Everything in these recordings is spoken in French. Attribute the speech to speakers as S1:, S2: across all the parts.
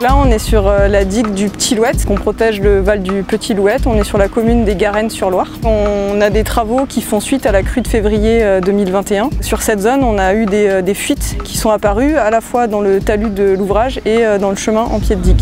S1: Là, on est sur la digue du Petit Louette, qu'on protège le val du Petit Louette. On est sur la commune des Garennes-sur-Loire. On a des travaux qui font suite à la crue de février 2021. Sur cette zone, on a eu des fuites qui sont apparues à la fois dans le talus de l'ouvrage et dans le chemin en pied de digue.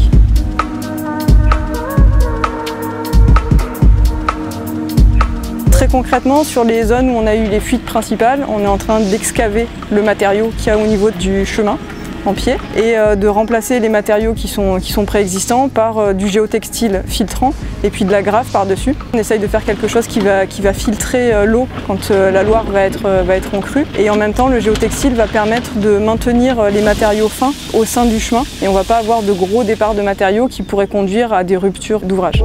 S1: Très concrètement, sur les zones où on a eu les fuites principales, on est en train d'excaver le matériau qu'il y a au niveau du chemin en pied et de remplacer les matériaux qui sont préexistants par du géotextile filtrant et puis de la grave par-dessus. On essaye de faire quelque chose qui va filtrer l'eau quand la Loire va être en crue, et en même temps le géotextile va permettre de maintenir les matériaux fins au sein du chemin et on ne va pas avoir de gros départs de matériaux qui pourraient conduire à des ruptures d'ouvrage.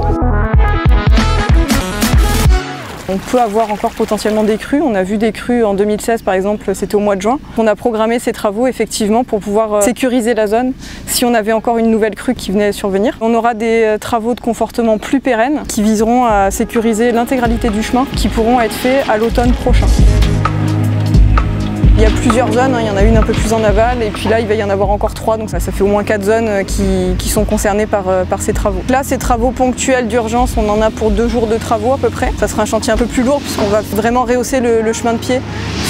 S1: On peut avoir encore potentiellement des crues. On a vu des crues en 2016 par exemple, c'était au mois de juin. On a programmé ces travaux effectivement pour pouvoir sécuriser la zone si on avait encore une nouvelle crue qui venait survenir. On aura des travaux de confortement plus pérennes qui viseront à sécuriser l'intégralité du chemin qui pourront être faits à l'automne prochain. Il y a plusieurs zones, il y en a une un peu plus en aval et puis là il va y en avoir encore 3, donc ça fait au moins 4 zones qui sont concernées par ces travaux. Là, ces travaux ponctuels d'urgence, on en a pour 2 jours de travaux à peu près. Ça sera un chantier un peu plus lourd puisqu'on va vraiment rehausser le chemin de pied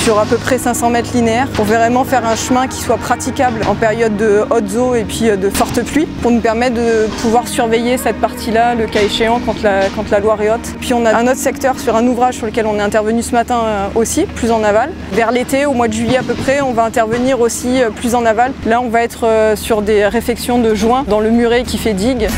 S1: sur à peu près 500 mètres linéaires pour vraiment faire un chemin qui soit praticable en période de hautes eaux et puis de fortes pluies pour nous permettre de pouvoir surveiller cette partie-là, le cas échéant, quand la Loire est haute. Puis on a un autre secteur sur un ouvrage sur lequel on est intervenu ce matin aussi, plus en aval. Vers l'été, au mois de juillet à peu près, on va intervenir aussi plus en aval. Là, on va être sur des réfections de joints dans le muret qui fait digue.